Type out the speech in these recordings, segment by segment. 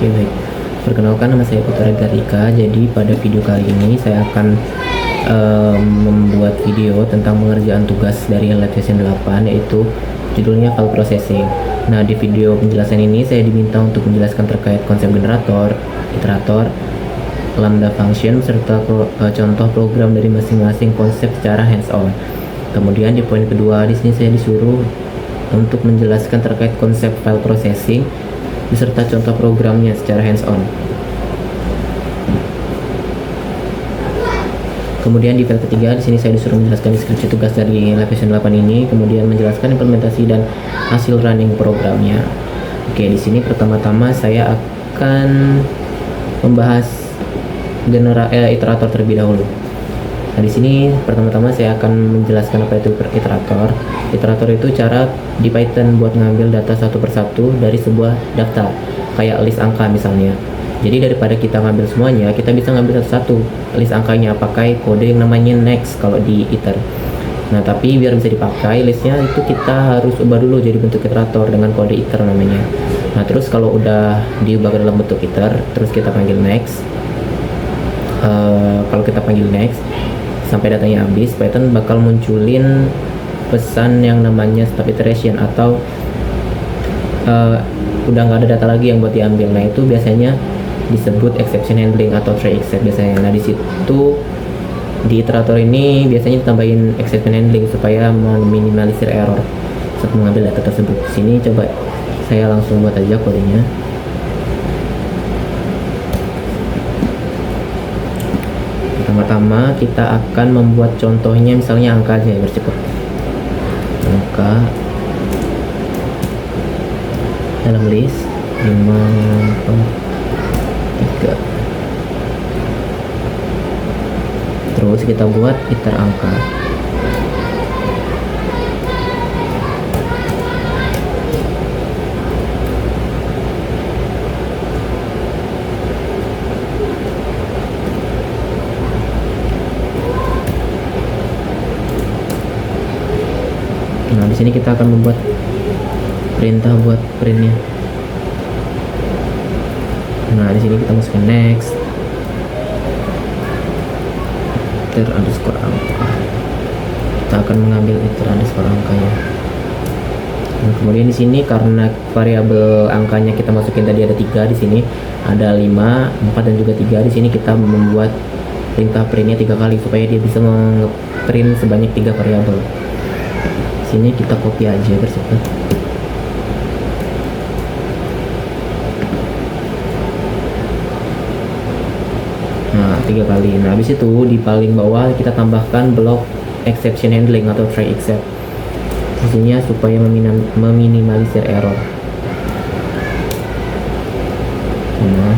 Oke, baik. Perkenalkan, nama saya Putra Garika. Jadi pada video kali ini saya akan membuat video tentang pengerjaan tugas dari Lab Session 8, yaitu judulnya File Processing. Nah, di video penjelasan ini saya diminta untuk menjelaskan terkait konsep generator, iterator, lambda function, serta contoh program dari masing-masing konsep secara hands-on. Kemudian di poin kedua, di sini saya disuruh untuk menjelaskan terkait konsep file processing beserta contoh programnya secara hands-on. Kemudian di file ketiga, di sini saya disuruh menjelaskan deskripsi tugas dari Lab Session 8 ini, kemudian menjelaskan implementasi dan hasil running programnya. Oke, di sini pertama-tama saya akan membahas iterator terlebih dahulu. Nah, di sini pertama-tama saya akan menjelaskan apa itu iterator. Iterator itu cara di Python buat ngambil data satu persatu dari sebuah daftar, kayak list angka misalnya. Jadi daripada kita ngambil semuanya, kita bisa ngambil satu-satu list angkanya pakai kode yang namanya next kalau di iter. Nah, tapi biar bisa dipakai listnya itu kita harus ubah dulu jadi bentuk iterator dengan kode iter namanya. Nah, terus kalau udah diubah ke dalam bentuk iter, terus kita panggil next. Kalau kita panggil next sampai datanya habis, Python bakal munculin pesan yang namanya stop iteration atau udah nggak ada data lagi yang buat diambil. Nah, itu biasanya disebut exception handling atau try except biasanya. Nah, di situ di iterator ini biasanya ditambahin exception handling supaya meminimalisir error saat mengambil data tersebut. Di sini coba saya langsung buat aja kodenya. Pertama-tama kita akan membuat contohnya, misalnya angka aja ya, bercepat. Angka dalam list 5, 4, 3. Terus kita buat iter angka. Nah, di sini kita akan membuat perintah buat printnya. Nah, di sini kita masukkan next iter underscore angka. Kita akan mengambil iter underscore angkanya. Nah, kemudian di sini karena variabel angkanya kita masukin tadi ada 3, di sini ada 5, 4 dan juga 3. Di sini kita membuat perintah printnya 3 kali supaya dia bisa nge-print sebanyak 3 variabel. Sini kita copy aja bersifat. Nah, 3 kali. Nah, habis itu di paling bawah kita tambahkan blok exception handling atau try except. Fungsinya supaya meminimalisir error. Nah,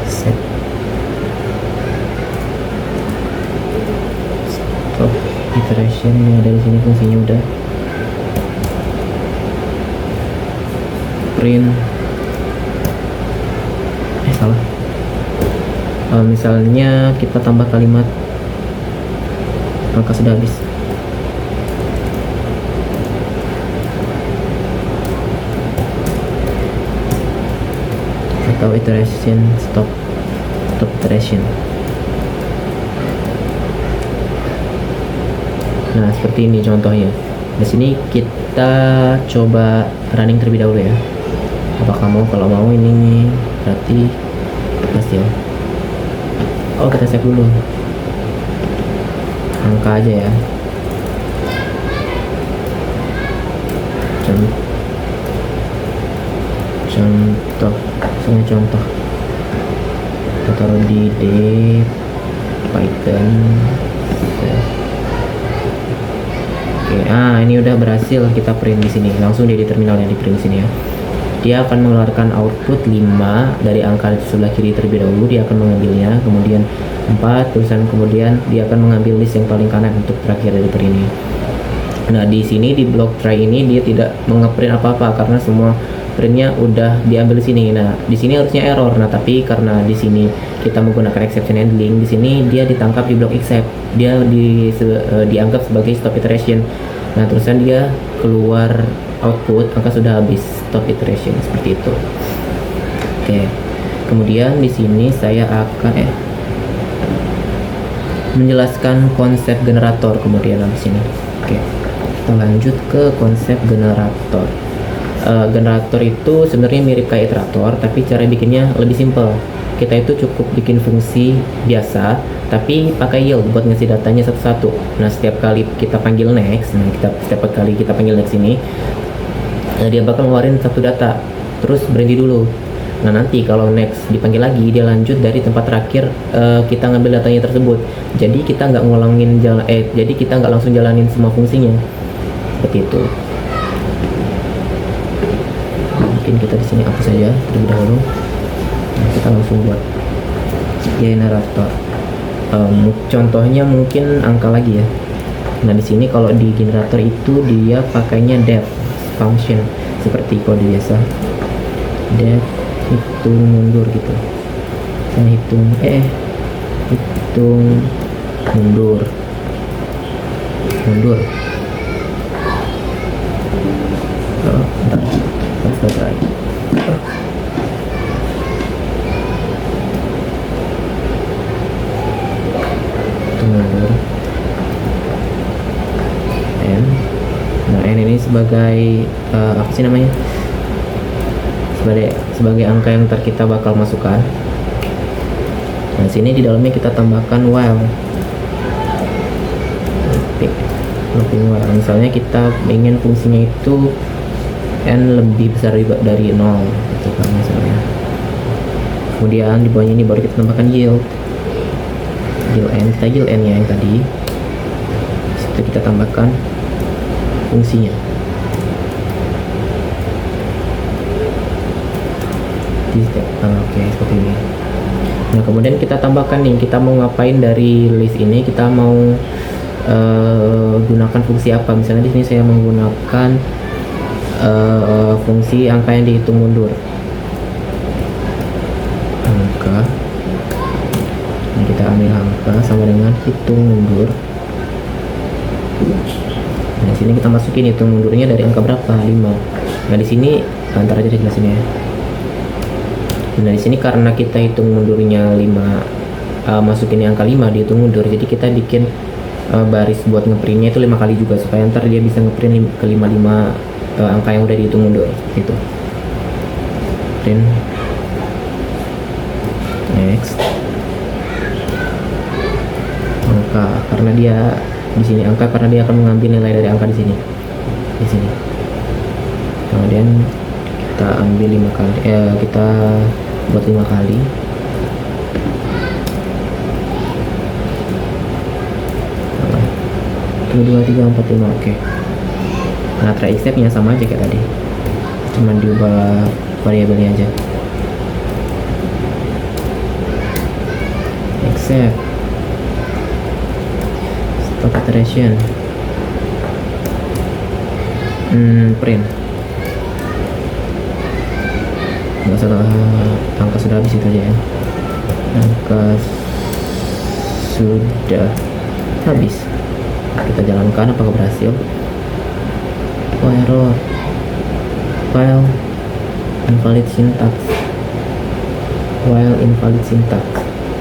set stop iteration yang ada di sini, fungsinya udah. Print salah. Misalnya kita tambah kalimat angka sudah habis. Atau iteration stop iteration. Nah, seperti ini contohnya. Di sini kita coba running terlebih dahulu ya. Apakah mau? Kalau mau ini berarti hasil. Oh, kita save dulu angka aja ya. Contoh kita taruh di dev Python. Oke, ini udah berhasil kita print di sini. Langsung di terminal yang di print di sini ya. Dia akan mengeluarkan output 5 dari angka di sebelah kiri terlebih dahulu. Dia akan mengambilnya, kemudian 4, terusan kemudian dia akan mengambil list yang paling kanan untuk terakhir dari print ini. Nah, di sini di blok try ini dia tidak mengeprint apa-apa karena semua printnya udah diambil di sini. Nah, di sini harusnya error. Nah, tapi karena di sini kita menggunakan exception handling, di sini dia ditangkap di blok except. Dia dianggap sebagai stop iteration. Nah, terusan dia keluar output angka sudah habis, stop iteration, seperti itu. Oke. Kemudian di sini saya akan menjelaskan konsep generator kemudian di sini. Oke. Kita lanjut ke konsep generator. Generator itu sebenarnya mirip kayak iterator, tapi cara bikinnya lebih simple. Kita itu cukup bikin fungsi biasa, tapi pakai yield buat ngasih datanya satu-satu. Nah, setiap kali kita panggil next, setiap kali kita panggil next ini, dia bakal ngeluarin satu data, terus berhenti dulu. Nah, nanti kalau next dipanggil lagi, dia lanjut dari tempat terakhir kita ngambil datanya tersebut. Jadi kita nggak jadi kita nggak langsung jalanin semua fungsinya, seperti itu. Mungkin kita di sini hapus saja terlebih dahulu. Nah, kita langsung buat generator. Contohnya mungkin angka lagi ya. Nah, di sini kalau di generator itu dia pakainya def function seperti kode biasa. Def hitung mundur gitu. Saya hitung mundur. Bentar. Selesai. Mundur. N. Nah, N ini sebagai apa sih namanya? Sebagai angka yang ntar kita bakal masukkan. Nah, sini di dalamnya kita tambahkan while. Looping while. Misalnya kita ingin fungsinya itu n lebih besar dari 0 gitu kan misalnya. Kemudian di bawahnya ini baru kita tambahkan yield n, kita yield n ya yang tadi. Setelah kita tambahkan fungsinya. Oke, seperti ini. Nah, kemudian kita tambahkan nih, kita mau ngapain dari list ini, kita mau gunakan fungsi apa. Misalnya di sini saya menggunakan fungsi angka yang dihitung mundur. Angka. Nah, kita ambil angka sama dengan hitung mundur. Nah, di sini kita masukin hitung mundurnya dari angka berapa? 5. Nah, di sini antar aja dijelasin ya. Nah, di sini karena kita hitung mundurnya 5, masukin angka 5 dihitung mundur, jadi kita bikin baris buat ngeprintnya itu 5 kali juga, supaya ntar dia bisa ngeprint ke 5 angka yang udah dihitung mundur itu. Print next angka, karena dia di sini angka karena dia akan mengambil nilai dari angka di sini. Kemudian kita ambil 5 kali, kita buat 5 kali. Nah, 2, 3, 4, 5. Oke. Nah, try except-nya sama aja kayak tadi, cuman diubah variabelnya aja. Except stop iteration, print. Nggak salah, angka sudah habis itu aja ya. Angka sudah habis. Kita jalankan apakah berhasil. Oh, error, file invalid syntax, while invalid syntax.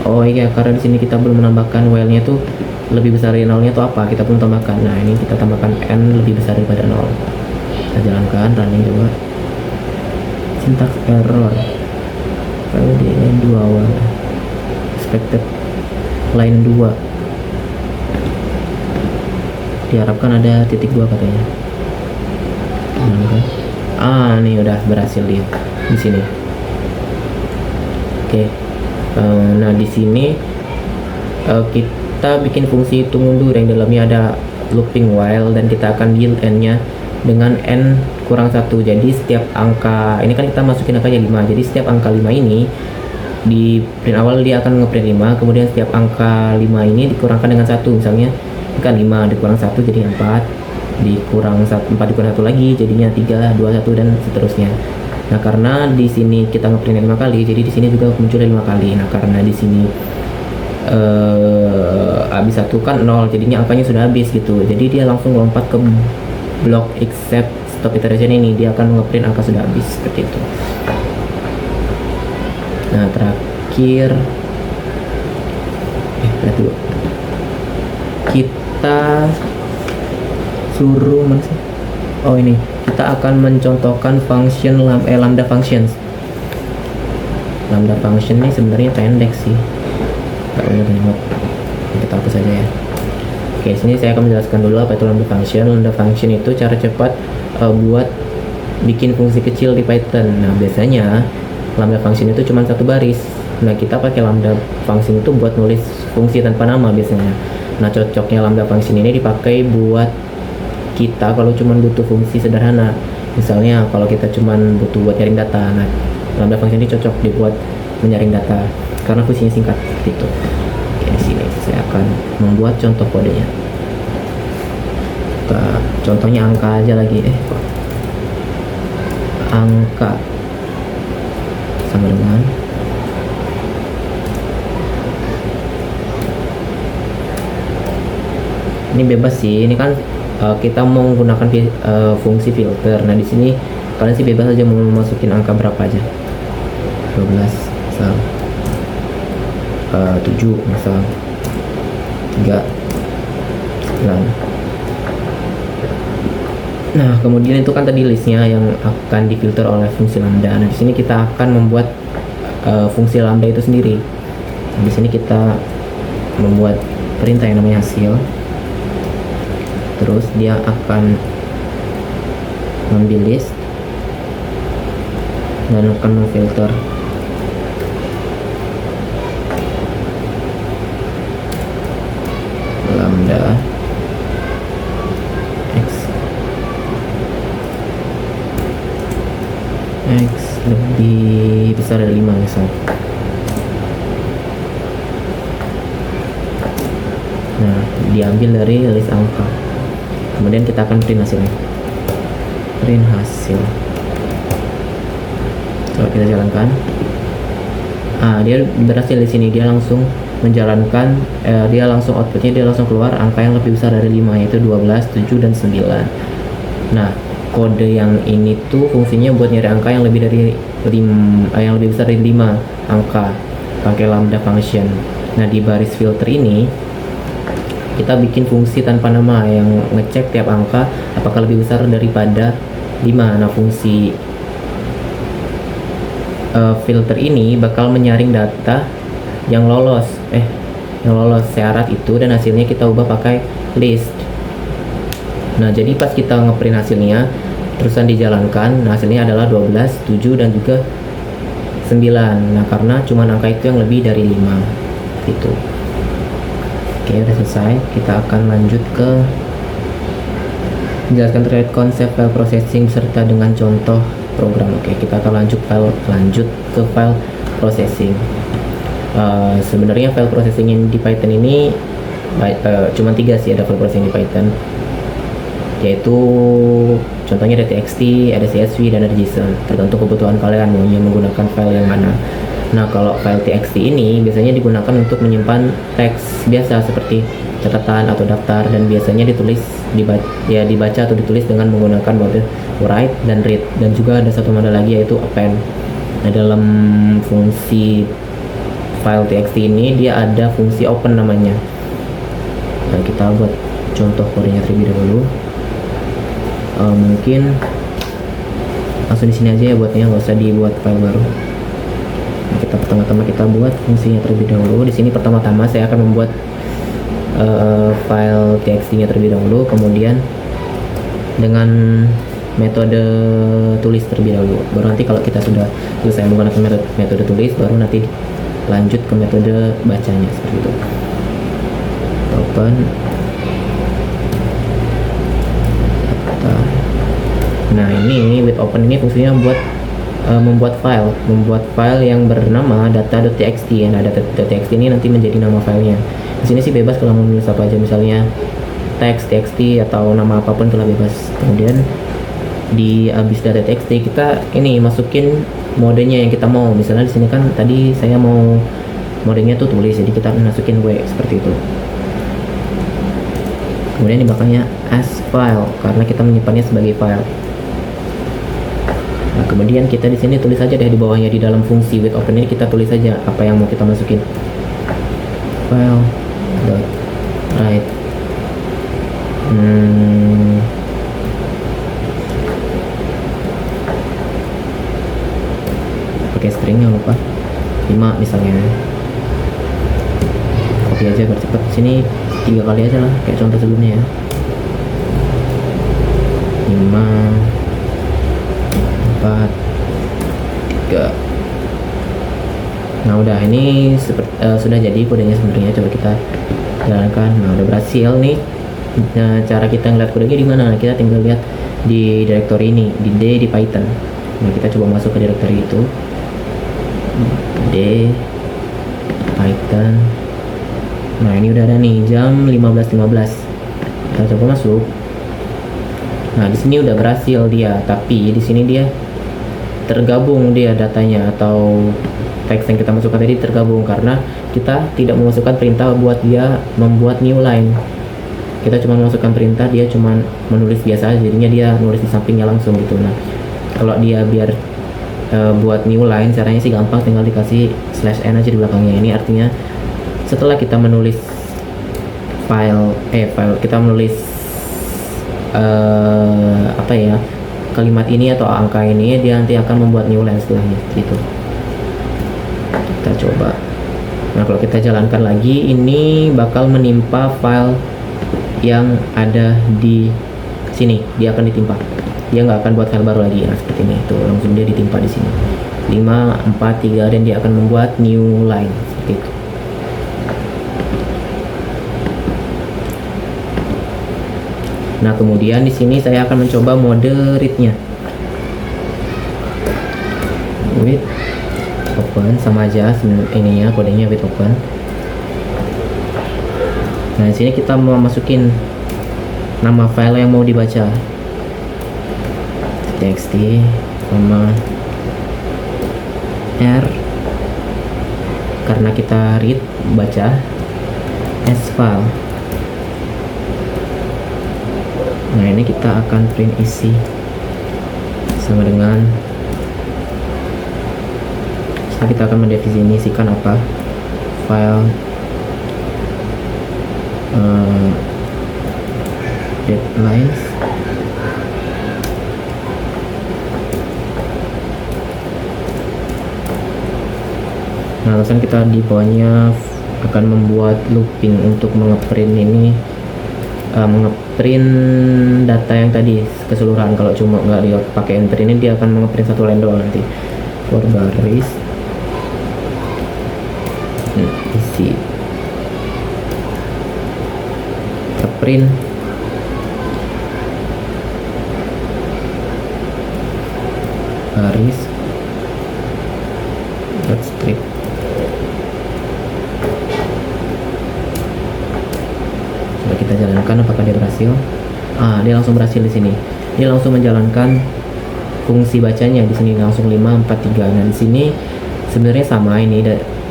Oh iya, karena di sini kita belum menambahkan while-nya tuh lebih besar dari 0-nya tuh apa, kita belum tambahkan. Nah, ini kita tambahkan n lebih besar daripada 0. Kita jalankan, running coba. Syntax error, file di line 2 awal, expected line 2, diharapkan ada titik 2 katanya. Nih udah berhasil di sini. Oke. Nah, di sini kita bikin fungsi hitung mundur yang dalamnya ada looping while, dan kita akan yield n-nya dengan n kurang 1. Jadi setiap angka ini kan kita masukin angkanya 5. Jadi setiap angka 5 ini di print awal dia akan ngeprint 5, kemudian setiap angka 5 ini dikurangkan dengan 1. Misalnya kan 5 dikurang 1 jadi 4, dikurang 4 dikurang 1 lagi jadinya 3, 2, 1 dan seterusnya. Nah, karena di sini kita ngeprint 5 kali, jadi di sini juga muncul 5 kali. Nah, karena di sini habis 1 kan 0, jadinya angkanya sudah habis gitu. Jadi dia langsung lompat ke block except stop iteration ini dia akan ngeprint angka sudah habis seperti itu. Nah terakhir lihat dulu, kita suruh mana sih? Oh ini kita akan mencontohkan function lambda functions. Lambda function ini sebenarnya pendek sih, nggak banyak, kita hapus saja ya. Oke, sini saya akan menjelaskan dulu apa itu lambda function. Lambda function itu cara cepat buat bikin fungsi kecil di Python. Nah biasanya lambda function itu cuma satu baris. Nah kita pakai lambda function itu buat nulis fungsi tanpa nama biasanya. Nah cocoknya lambda function ini dipakai buat kita kalau cuma butuh fungsi sederhana. Misalnya kalau kita cuma butuh buat nyaring data, nah lambda function ini cocok dibuat menyaring data karena fungsinya singkat gitu. Oke, di sini saya akan membuat contoh kodenya. Contohnya angka aja lagi, angka sama dengan ini bebas sih, ini kan kita mau menggunakan fungsi filter. Nah di sini kalian sih bebas aja mau masukin angka berapa aja, 12 misal, 7 misal, 3, 9. Nah kemudian itu kan tadi listnya yang akan difilter oleh fungsi lambda. Nah di sini kita akan membuat fungsi lambda itu sendiri. Nah, di sini kita membuat perintah yang namanya hasil. Terus dia akan mengambil list dan akan memfilter lambda x lebih besar dari 5 misal. Nah diambil dari list angka, kemudian kita akan print hasilnya, print hasil. Kalau kita jalankan, dia berhasil di sini. Dia langsung menjalankan, dia langsung outputnya, dia langsung keluar angka yang lebih besar dari 5, yaitu 12, 7, dan 9. Nah kode yang ini tuh fungsinya buat nyari angka yang lebih dari 5, yang lebih besar dari 5 angka pakai lambda function. Nah di baris filter ini kita bikin fungsi tanpa nama yang ngecek tiap angka apakah lebih besar daripada 5. Nah fungsi filter ini bakal menyaring data yang lolos syarat itu, dan hasilnya kita ubah pakai list. Nah jadi pas kita ngeprint hasilnya terusan dijalankan, nah hasilnya adalah 12, 7, dan juga 9. Nah karena cuma angka itu yang lebih dari 5 gitu. Oke, udah selesai. Kita akan lanjut ke menjelaskan terkait konsep file processing serta dengan contoh program. Oke, kita akan lanjut ke file processing. Sebenarnya file processing yang di Python ini cuma 3 sih, ada file processing di Python, yaitu contohnya ada txt, ada csv, dan ada json. Tergantung kebutuhan kalian maunya menggunakan file yang mana. Nah kalau file txt ini biasanya digunakan untuk menyimpan teks biasa seperti catatan atau daftar, dan biasanya dibaca atau ditulis dengan menggunakan mode write dan read, dan juga ada satu mode lagi yaitu append. Nah dalam fungsi file txt ini dia ada fungsi open namanya. Nah kita buat contoh kodenya terlebih dahulu. Mungkin langsung di sini aja ya buatnya, nggak usah dibuat file baru. Nah, kita pertama-tama kita buat fungsinya terlebih dahulu. Di sini pertama-tama saya akan membuat file txt-nya terlebih dahulu, kemudian dengan metode tulis terlebih dahulu. Baru nanti kalau kita sudah selesai menggunakan metode tulis, baru nanti lanjut ke metode bacanya seperti itu. Open. Nah ini with open ini fungsinya buat membuat file yang bernama data.txt. Nah data.txt ini nanti menjadi nama filenya. Di sini sih bebas kalau mau menulis apa aja, misalnya teks, txt, atau nama apapun telah bebas. Kemudian di habis data.txt kita ini masukin modenya yang kita mau. Misalnya di sini kan tadi saya mau modenya tuh tulis, jadi kita masukin w seperti itu. Kemudian di belakangnya as file karena kita menyimpannya sebagai file. Nah, kemudian kita di sini tulis saja deh di bawahnya, di dalam fungsi with open ini kita tulis saja apa yang mau kita masukin. File dot write pakai string, jangan lupa 5 misalnya. Copy aja biar cepat. Di sini 3 kali aja lah kayak contoh sebelumnya ya. 5 4 3. Nah udah, ini sudah jadi kodenya sebenarnya. Coba kita jalankan. Nah udah berhasil nih. Nah, cara kita ngeliat kodenya di mana? Kita tinggal lihat di directory ini, di D di Python. Nah kita coba masuk ke directory itu, D Python. Nah ini udah ada nih jam 15.15. Kita coba masuk. Nah di sini udah berhasil dia, tapi di sini dia tergabung dia datanya atau teks yang kita masukkan tadi tergabung karena kita tidak memasukkan perintah buat dia membuat new line. Kita cuma memasukkan perintah, dia cuma menulis biasa aja, jadinya dia nulis di sampingnya langsung gitu. Nah kalau dia biar buat new line, caranya sih gampang, tinggal dikasih /n aja di belakangnya. Ini artinya setelah kita menulis file kita menulis apa ya, kalimat ini atau angka ini, dia nanti akan membuat new line setelahnya gitu. Kita coba. Nah kalau kita jalankan lagi, ini bakal menimpa file yang ada di sini, dia akan ditimpa. Dia nggak akan buat file baru lagi. Nah seperti ini, itu langsung dia ditimpa di sini 5 4 3 dan dia akan membuat new line seperti itu. Nah kemudian di sini saya akan mencoba mode read-nya. With open sama aja ininya, kodenya with open. Nah di sini kita mau masukin nama file yang mau dibaca, txt, r karena kita read baca, as file. Nah ini kita akan print isi sama dengan, kita akan mendefinisikan apa file deadlines nah alasan kita di bawahnya akan membuat looping untuk mengeprint ini, mengeprint data yang tadi keseluruhan. Kalau cuma nggak dia pakai enter ini, dia akan mengeprint satu line doang nanti. For baris isi print baris dot strip. Coba kita jalankan apakah dia berhasil. Dia langsung berhasil di sini. Dia langsung menjalankan fungsi bacanya di sini langsung 5 4 3. Nah di sini sebenarnya sama ini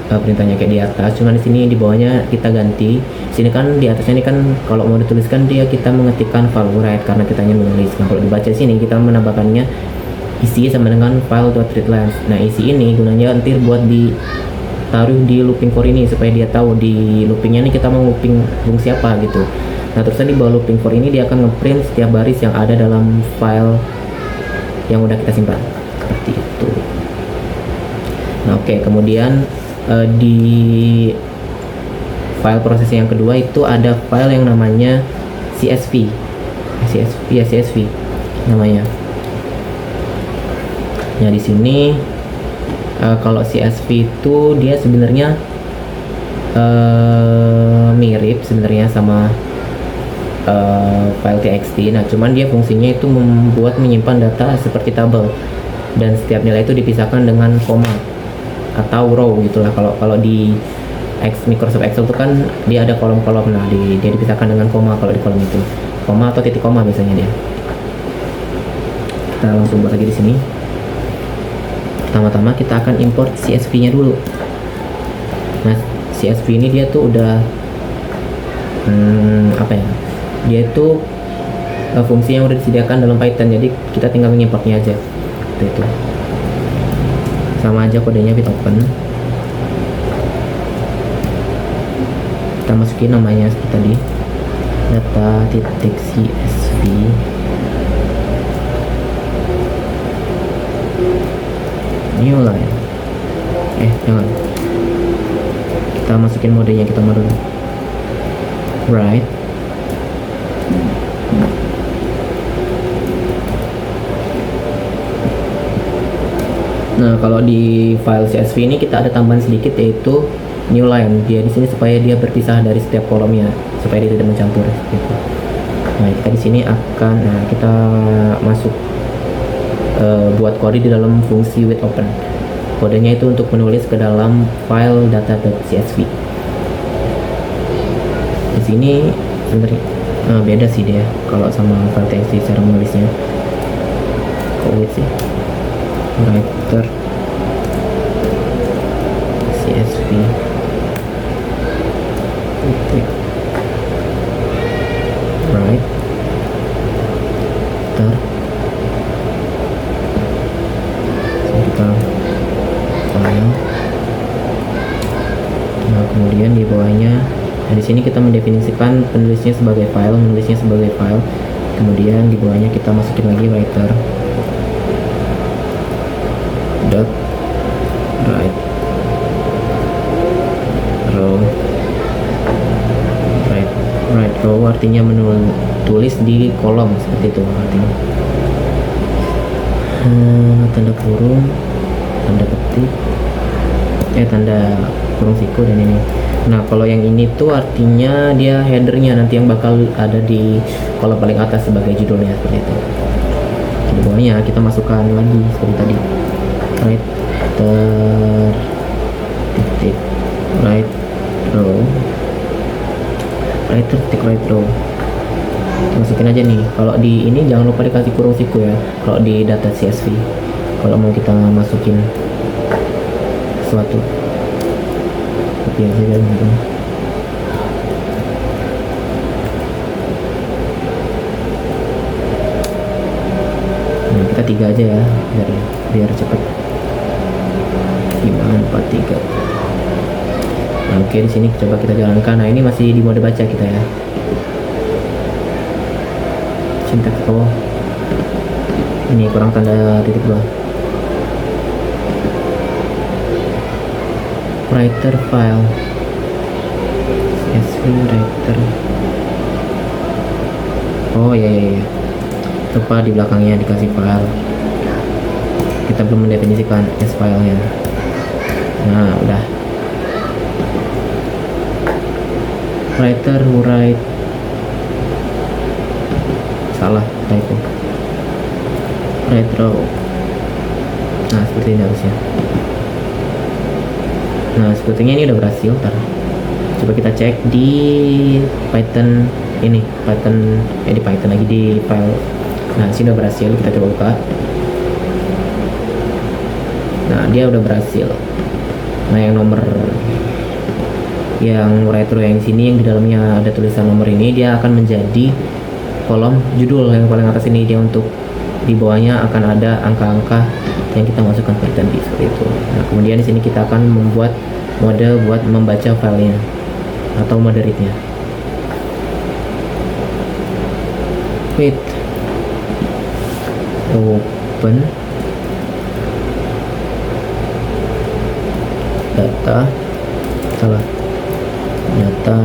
perintahnya kayak di atas, cuma di sini di bawahnya kita ganti. Sini kan di atasnya ini kan kalau mau dituliskan dia kita mengetikkan file write karena kita hanya menulis. Nah kalau dibaca sini kita menambahkannya isi sama dengan file.readlines. Nah isi ini gunanya nanti buat ditaruh di looping for ini supaya dia tahu di loopingnya ini kita mau looping fungsi apa gitu. Nah terus di bawah looping for ini dia akan ngeprint setiap baris yang ada dalam file yang udah kita simpan seperti itu. Nah oke, kemudian di file proses yang kedua itu ada file yang namanya CSV namanya. Nah di sini kalau CSV itu dia sebenarnya mirip sebenarnya sama file txt. Nah cuman dia fungsinya itu menyimpan data seperti tabel dan setiap nilai itu dipisahkan dengan koma atau row gitulah. Kalau di Microsoft Excel itu kan dia ada kolom-kolom. Nah dia dipisahkan dengan koma kalau di kolom itu, koma atau titik koma biasanya dia. Kita langsung buat lagi di sini. Pertama-tama kita akan import CSV-nya dulu. Nah CSV ini dia tuh udah apa ya, Dia itu fungsi yang udah disediakan dalam Python, jadi kita tinggal mengimportnya aja. Seperti itu. Sama aja kodenya with open. Kita masukin namanya seperti tadi, data.csv. New line. Jangan. Kita masukin modenya, kita mau dulu. Right. Nah, kalau di file CSV ini kita ada tambahan sedikit, yaitu new line. Dia di sini supaya dia berpisah dari setiap kolomnya, supaya dia tidak mencampur gitu. Nah, kita di sini akan kita masuk buat kode di dalam fungsi with open. Kodenya itu untuk menulis ke dalam file data.csv. Di sini sebenarnya beda sih dia kalau sama file txt cara menulisnya. Kok with sih? Writer CSV right tar kita file. Nah, kemudian di bawahnya, di sini kita mendefinisikan penulisnya sebagai file, menulisnya sebagai file. Kemudian di bawahnya kita masukin lagi writer dot right row. Right row artinya menulis di kolom, seperti itu artinya. Tanda kurung, tanda petik, tanda kurung siku, dan ini. Nah, kalau yang ini tuh artinya dia headernya nanti yang bakal ada di kolom paling atas sebagai judulnya, seperti itu. Di bawahnya kita masukkan lagi seperti tadi, writer titik right row, writer titik right row. Masukin aja nih. Kalau di ini jangan lupa dikasih kurung siku ya, kalau di data CSV, kalau mau kita masukin sesuatu. Tapi aja kan gitu. Nah, kita 3 aja ya, biar cepet. 5, 4, 3. Nah, oke, di sini coba kita jalankan. Nah, ini masih di mode baca kita ya. Syntax bawah. Ini kurang tanda titik 2. Writer file CSV writer. Oh ya. Lupa di belakangnya dikasih file. Kita belum mendefinisikan s filenya. Nah, udah. Writer write. Salah, typo. Right row. Nah, seperti ini harusnya. Nah, sepertinya ini udah berhasil. Coba kita cek di Python ini, di Python lagi di file. Nah, sini udah berhasil. Kita coba buka. Nah, dia udah berhasil. Nah, yang right row yang sini, yang di dalamnya ada tulisan nomor ini, dia akan menjadi kolom judul yang paling atas ini. Dia untuk di bawahnya akan ada angka-angka yang kita masukkan ke tadi, seperti itu. Nah, kemudian di sini kita akan membuat mode buat membaca filenya atau mode read-nya. Wait, open data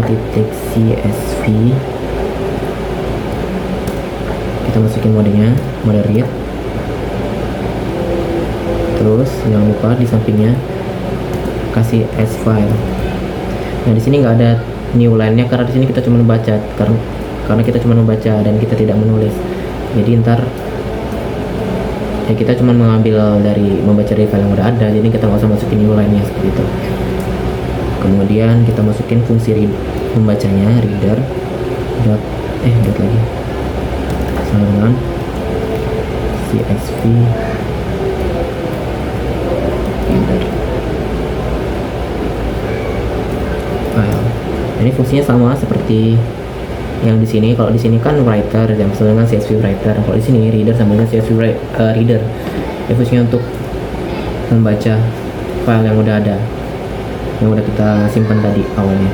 titik CSV. Kita masukin modenya, mode read. Terus jangan lupa di sampingnya kasih as file. Nah, di sini nggak ada new line-nya karena di sini kita cuma membaca, karena kita cuma membaca dan kita tidak menulis. Jadi ntar ya kita cuma mengambil membaca dari file yang udah ada, jadi kita nggak usah masukin new line-nya seperti itu. Kemudian kita masukin fungsi membacanya, reader dot lagi sama dengan CSV reader file. Ini fungsinya sama seperti yang di sini. Kalau di sini kan writer yang sama dengan CSV writer, kalau di sini reader sama dengan CSV reader. Ya, fungsinya untuk membaca file yang udah ada, yang udah kita simpan tadi awalnya.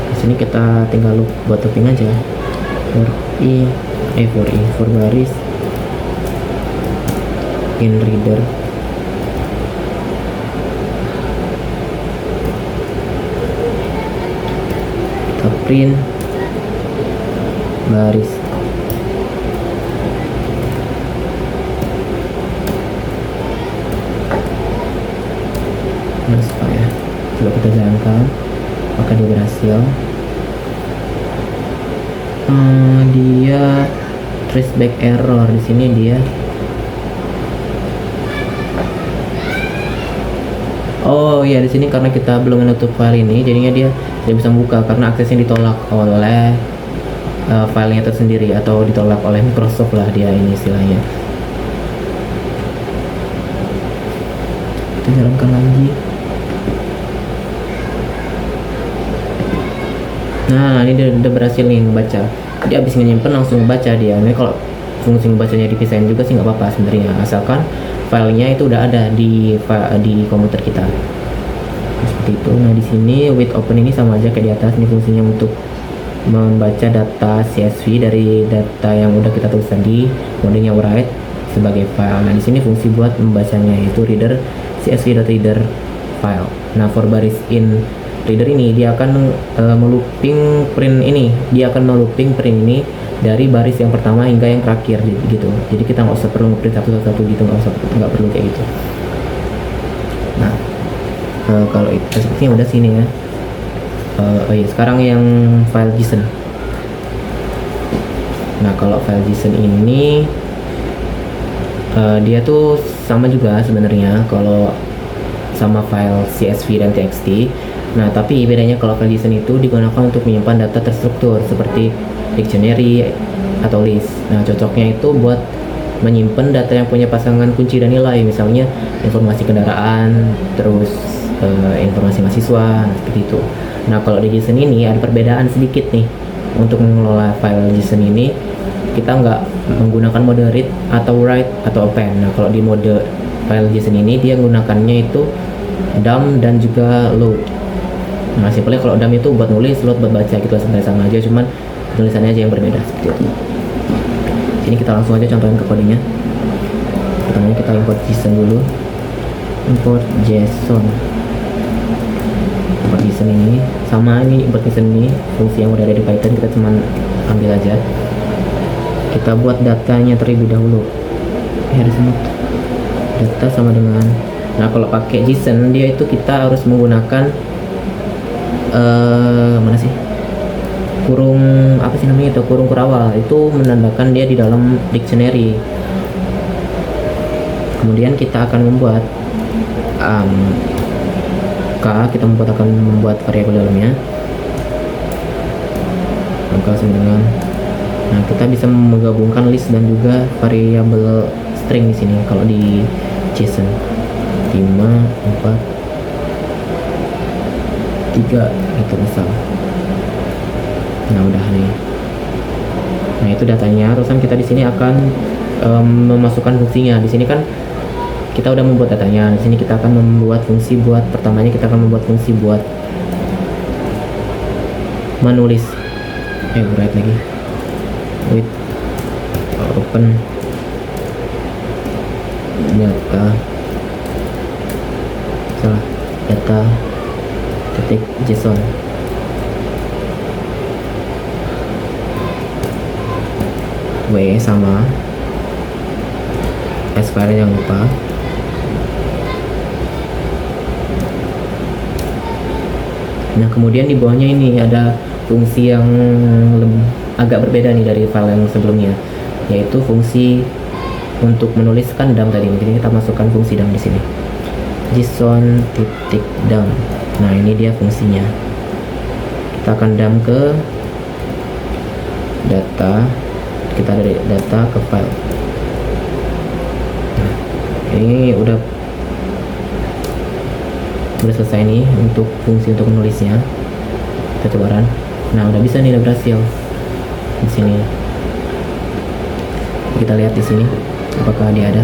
Di sini kita tinggal buat looping aja for baris in reader. Kita print baris. Nah, supaya coba kita jalankan apakah dia berhasil. Dia traceback error di sini dia. Oh ya, di sini karena kita belum menutup file ini, jadinya dia tidak bisa buka karena aksesnya ditolak oleh filenya tersendiri, atau ditolak oleh Microsoft lah dia ini istilahnya. Kita jalankan lagi. Nah, ini udah berhasil nih ngebaca. Jadi abis nyimpen langsung baca dia. Ini kalau fungsi ngebacanya dipisahin juga sih nggak apa-apa sebenarnya, asalkan filenya itu udah ada di komputer kita. Seperti itu. Nah, di sini with open ini sama aja kayak di atas. Ini fungsinya untuk membaca data CSV dari data yang udah kita tulis tadi, kemudian write sebagai file. Nah, di sini fungsi buat membacanya yaitu reader csv.reader file. Nah, for baris in reader ini dia akan melooping print ini, ini dari baris yang pertama hingga yang terakhir gitu. Jadi kita nggak usah perlu ngeprint satu-satu gitu, nggak perlu kayak gitu. Nah, kalau itu sepertinya udah sini ya. Oh iya, sekarang yang file JSON. Nah, kalau file JSON ini dia tuh sama juga sebenarnya kalau sama file CSV dan TXT. Nah, tapi bedanya kalau file JSON itu digunakan untuk menyimpan data terstruktur seperti dictionary atau list. Nah, cocoknya itu buat menyimpan data yang punya pasangan kunci dan nilai, misalnya informasi kendaraan, terus informasi mahasiswa, seperti itu. Nah, kalau di JSON ini ada perbedaan sedikit nih. Untuk mengelola file JSON ini kita nggak menggunakan mode read atau write atau open. Nah, kalau di mode file JSON ini dia menggunakannya itu dump dan juga load. Nah, simpelnya kalau dump itu buat nulis, load buat baca gitu, sebenarnya sama aja, cuman tulisannya aja yang berbeda seperti itu. Sini kita langsung aja contohin ke kodenya. Pertamanya kita import JSON dulu. Import JSON ini sama, ini import JSON ini fungsi yang udah ada di Python, kita cuman ambil aja. Kita buat datanya terlebih dahulu. Harus data sama dengan, nah kalau pakai JSON dia itu kita harus menggunakan mana sih, kurung apa sih namanya itu, kurung kurawal, itu menandakan dia di dalam dictionary. Kemudian kita akan membuat kita akan membuat variabel dalamnya angka dengan. Nah, kita bisa menggabungkan list dan juga variabel string di sini kalau di JSON 5 4 3 itu misal. Nah, udah nih. Nah, itu datanya. Terusan kita di sini akan memasukkan fungsinya. Di sini kan kita udah membuat datanya. Di sini kita akan membuat fungsi buat, pertamanya kita akan membuat fungsi buat menulis write lagi with open data titik JSON. Sama SQL yang lupa. Nah, kemudian di bawahnya ini ada fungsi yang agak berbeda nih dari file yang sebelumnya, yaitu fungsi untuk menuliskan dump tadi. Jadi kita masukkan fungsi dump di sini. JSON titik dump. Nah, ini dia fungsinya. Kita akan dump ke data. Kita dari data ke file. Nah, ini udah selesai nih untuk fungsi untuk menulisnya. Kita coba run. Nah, udah bisa nih, udah berhasil. di sini. Kita lihat di sini apakah dia ada.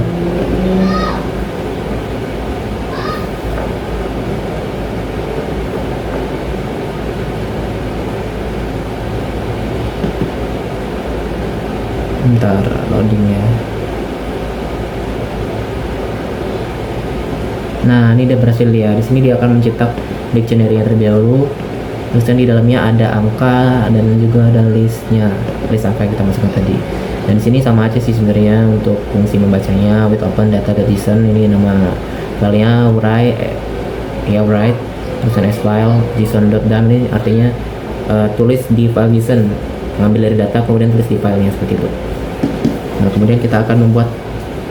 Bentar loadingnya. Nah, ini dia berhasil ya. Di sini dia akan mencetak dictionary yang terlebih dahulu. Terus di dalamnya ada angka dan juga ada list angka yang kita masukkan tadi. Dan di sini sama aja sih sebenarnya untuk fungsi membacanya. With open data.json, ini nama filenya write terus s file json.done, ini artinya tulis di file JSON, mengambil dari data kemudian tulis di filenya seperti itu. Nah, kemudian kita akan membuat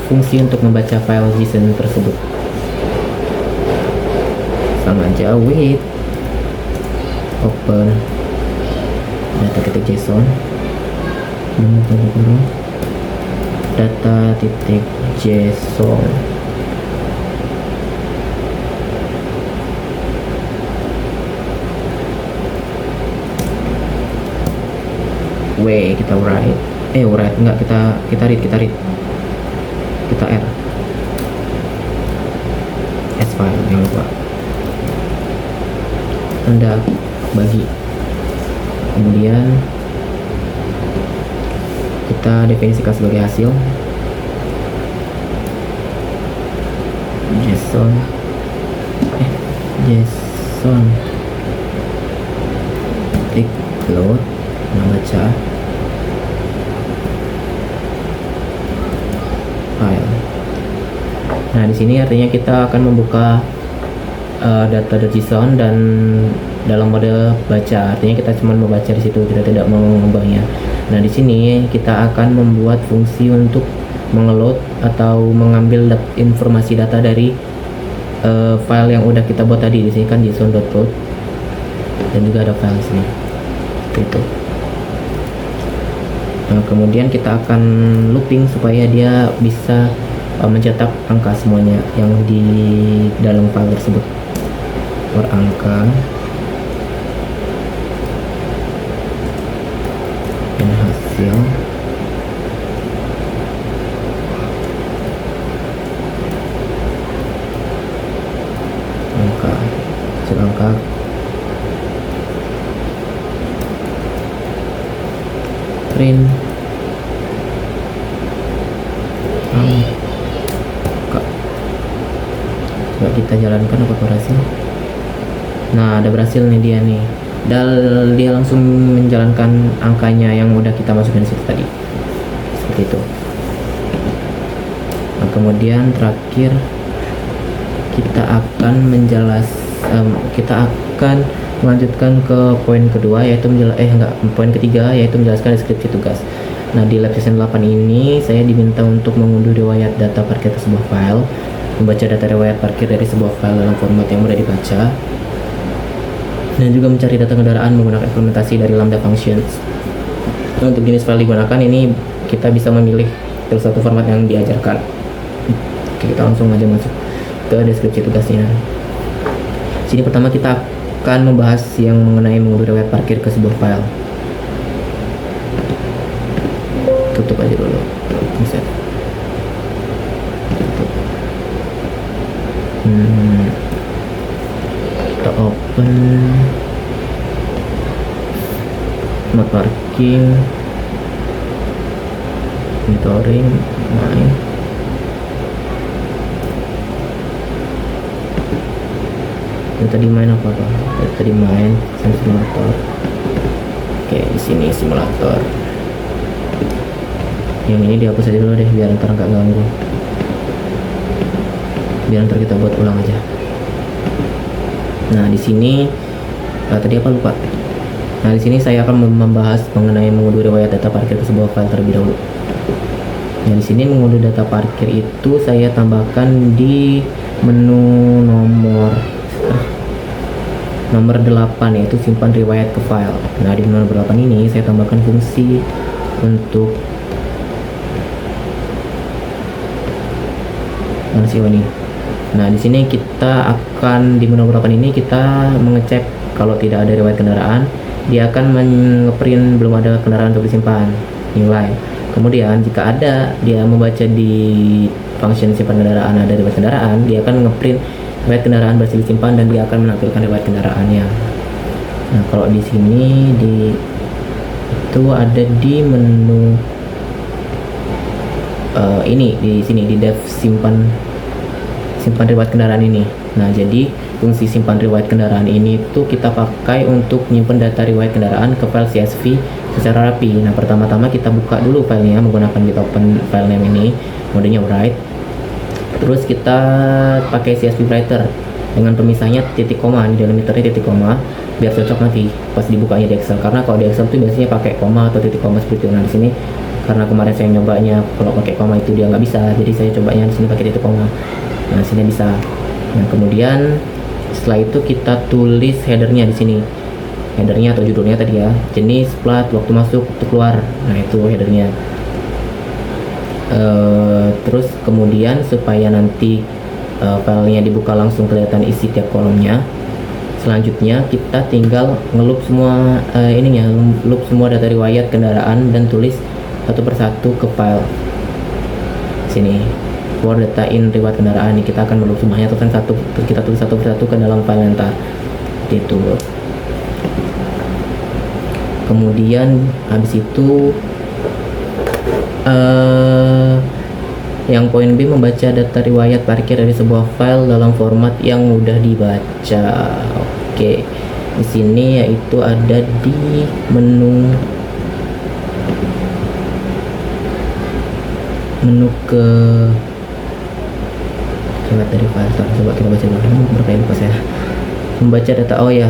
fungsi untuk membaca file JSON tersebut. Sama aja with open data.json data.json. Kita write enggak, kita read kita R s file, jangan lupa Anda bagi. Kemudian kita definisikan sebagai hasil JSON klik load, membaca file. Nah, di sini artinya kita akan membuka data.json dan dalam mode baca, artinya kita cuma membaca di situ, kita tidak mau mengubahnya. Nah, di sini kita akan membuat fungsi untuk mengeload atau mengambil informasi data dari file yang udah kita buat tadi. Di sini kan json.load dan juga ada file di sini. Itu. Nah, kemudian kita akan looping supaya dia bisa mencetak angka semuanya yang di dalam file tersebut. For angka dan hasil angka print angka. Coba kita jalankan apa berhasil. Nah, ada berhasil nih dia nih. Dia langsung menjalankan angkanya yang udah kita masukkan di situ tadi. Seperti itu. Nah, kemudian terakhir kita akan melanjutkan ke poin kedua, yaitu poin ketiga, yaitu menjelaskan deskripsi tugas. Nah, di lab season 8 ini saya diminta untuk mengunduh riwayat data parkir ke sebuah file, membaca data riwayat parkir dari sebuah file dalam format yang mudah dibaca, dan juga mencari data kendaraan menggunakan implementasi dari Lambda Functions. Nah, untuk jenis file digunakan ini kita bisa memilih salah satu format yang diajarkan. Oke, kita langsung aja masuk ke deskripsi tugasnya. Sini pertama kita akan membahas yang mengenai mengunduh riwayat parkir ke sebuah file. Tutup aja dulu. Bisa. Tutup. Kita open smart parking, monitoring, main. Tadi main apa? Tadi main simulator. Oke, di sini simulator. Yang ini dihapus aja dulu deh, biar ntar nggak ganggu. Biar ntar kita buat ulang aja. Nah, di sini tadi apa lupa. Nah, di sini saya akan membahas mengenai mengunduh riwayat data parkir ke sebuah file terlebih dahulu. Nah, di sini mengunduh data parkir itu saya tambahkan di menu nomor 8, yaitu simpan riwayat ke file. Nah, di nomor 8 ini saya tambahkan fungsi untuk ini. Nah, di sini kita akan di menu 8 ini kita mengecek kalau tidak ada riwayat kendaraan, dia akan ngeprint belum ada kendaraan untuk disimpan, new line. Kemudian jika ada dia membaca di function simpan kendaraan ada riwayat kendaraan, dia akan ngeprint riwayat kendaraan berhasil disimpan dan dia akan menampilkan riwayat kendaraannya. Nah, kalau di sini itu ada di menu ini di sini di dev simpan riwayat kendaraan ini. Nah, jadi fungsi simpan riwayat kendaraan ini tuh kita pakai untuk menyimpan data riwayat kendaraan ke file CSV secara rapi. Nah, pertama-tama kita buka dulu filenya menggunakan git open file name ini, modenya write. Terus kita pakai CSV writer dengan pemisahnya titik koma, di delimiternya titik koma, biar cocok nanti pas dibukanya di Excel. Karena kalau di Excel tuh biasanya pakai koma atau titik koma seperti itu. Nah, di sini karena kemarin saya nyobanya kalau pakai koma itu dia nggak bisa, jadi saya cobanya di sini pakai titik koma. Nah, di sini bisa. Nah, kemudian setelah itu kita tulis headernya di sini, headernya atau judulnya tadi ya, jenis, plat, waktu masuk, waktu keluar. Nah, itu headernya. Terus kemudian supaya nanti filenya dibuka langsung kelihatan isi tiap kolomnya, selanjutnya kita tinggal ngelup semua loop semua data riwayat kendaraan dan tulis satu persatu ke file sini. For data in riwayat kendaraan ini kita akan melup semuanya terus kita tulis satu persatu ke dalam file entar gitu. Kemudian habis itu yang poin B, membaca data riwayat parkir dari sebuah file dalam format yang mudah dibaca. Oke, di sini yaitu ada di menu ke riwayat dari file. Coba kita baca dulu, berkali lupa saya membaca data. Oh ya,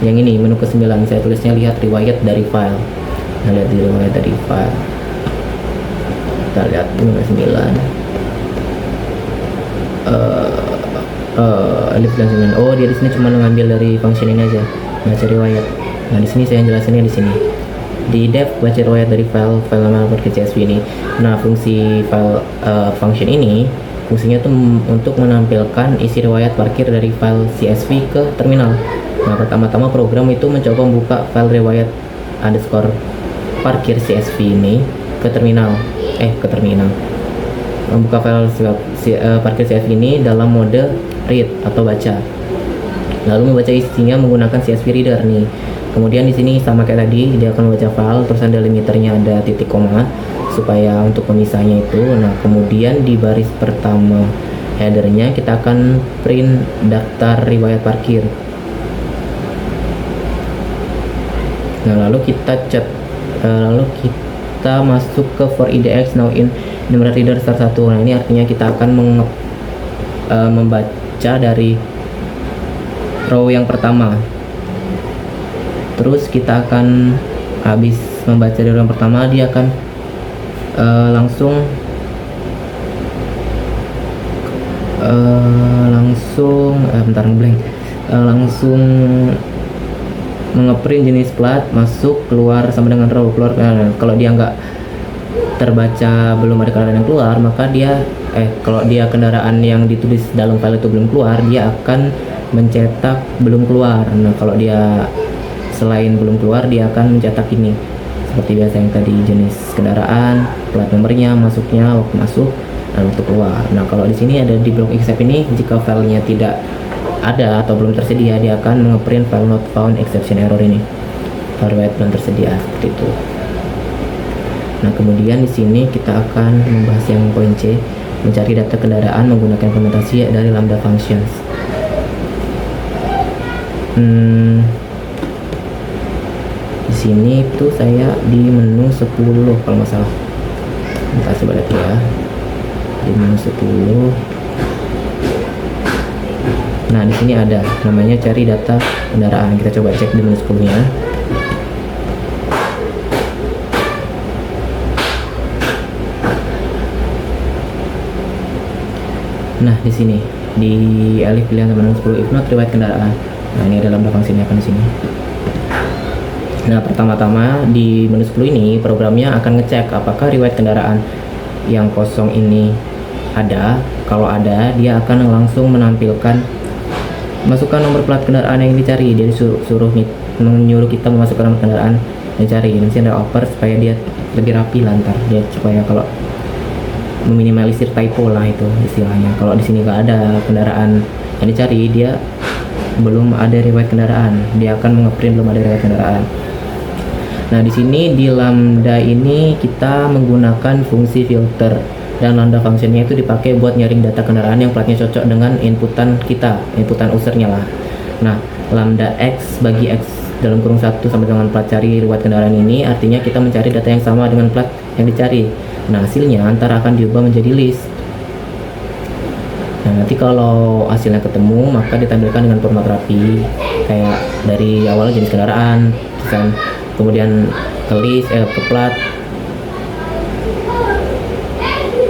yang ini menu ke 9 saya tulisnya lihat riwayat dari file. Nah, lihat di riwayat dari file, kita lihat menu ke 9 alif dan 9. Oh, dia di sini cuma mengambil dari function ini aja, baca riwayat. Nah, di sini saya jelasinnya di sini di dev baca riwayat dari file nama ke CSV ini. Nah, fungsi file function ini fungsinya tuh untuk menampilkan isi riwayat parkir dari file CSV ke terminal. Nah, pertama-tama program itu mencoba membuka file riwayat underscore parkir CSV ini ke terminal. Membuka file parkir CSV ini dalam mode read atau baca. Lalu membaca isinya menggunakan CSV reader nih. Kemudian di sini sama kayak tadi, dia akan membaca file, terus ada limiternya ada titik koma supaya untuk pemisahnya itu. Nah, kemudian di baris pertama headernya kita akan print daftar riwayat parkir. Nah, lalu kita masuk ke for IDX now in numeric reader start 1. Nah, ini artinya kita akan membaca dari row yang pertama. Terus kita akan habis membaca dari row yang pertama, dia akan langsung mengeprint jenis plat, masuk, keluar sama dengan row keluar. Kalau dia nggak terbaca belum ada kendaraan yang keluar, maka dia kalau dia kendaraan yang ditulis dalam file itu belum keluar, dia akan mencetak belum keluar. Nah, kalau dia selain belum keluar, dia akan mencetak ini seperti biasa yang tadi, jenis kendaraan, plat nomornya, masuknya, waktu masuk, dan waktu keluar. Nah, kalau di sini ada di blok except ini, jika filenya tidak ada atau belum tersedia, dia akan mengeprint file not found exception error ini, file riwayat belum tersedia, seperti itu. Nah, kemudian di sini kita akan membahas yang poin C, mencari data kendaraan menggunakan implementasi dari lambda functions. Di sini tuh saya di menu 10 kalau nggak salah. Kita coba lihat ya. Di menu 10. Nah, di sini ada namanya cari data kendaraan. Kita coba cek di menu 10-nya. Nah, di sini di alif pilihan sama dengan 10 if not riwayat kendaraan. Nah, ini ada lambda fungsinya kan di sini. Nah, pertama-tama di menu 10 ini programnya akan ngecek apakah riwayat kendaraan yang kosong ini ada. Kalau ada, dia akan langsung menampilkan masukkan nomor plat kendaraan yang dicari. Jadi suruh menyuruh kita memasukkan kendaraan dan cari. Di sini ada oper supaya dia lebih rapi lantar, dia supaya kalau meminimalisir typo lah itu istilahnya. Kalau di sini nggak ada kendaraan yang dicari, dia belum ada riwayat kendaraan, dia akan mengeprint belum ada riwayat kendaraan. Nah, di sini di lambda ini kita menggunakan fungsi filter, dan lambda functionnya itu dipakai buat nyaring data kendaraan yang platnya cocok dengan inputan kita, inputan usernya lah. Nah, lambda x bagi x dalam kurung 1 sama dengan plat cari riwayat kendaraan ini artinya kita mencari data yang sama dengan plat yang dicari. Nah, hasilnya antara akan diubah menjadi list. Nah, nanti kalau hasilnya ketemu maka ditampilkan dengan format rapi, kayak dari awal jenis kendaraan, kemudian ke list, ke plat.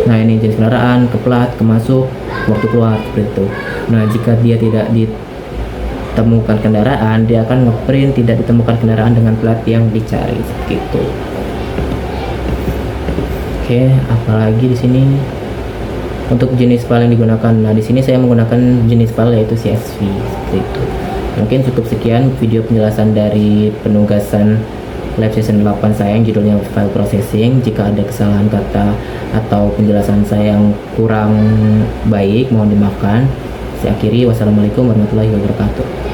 Nah, ini jenis kendaraan, ke plat, ke masuk, waktu keluar, seperti itu. Nah, jika dia tidak ditemukan kendaraan, dia akan ngeprint tidak ditemukan kendaraan dengan plat yang dicari, seperti itu. Oke, apalagi di sini untuk jenis file yang digunakan. Nah, di sini saya menggunakan jenis file yaitu CSV, seperti itu. Mungkin cukup sekian video penjelasan dari penugasan Lab Session 8 saya yang judulnya file processing. Jika ada kesalahan kata atau penjelasan saya yang kurang baik, mohon dimaafkan. Saya akhiri, wassalamualaikum warahmatullahi wabarakatuh.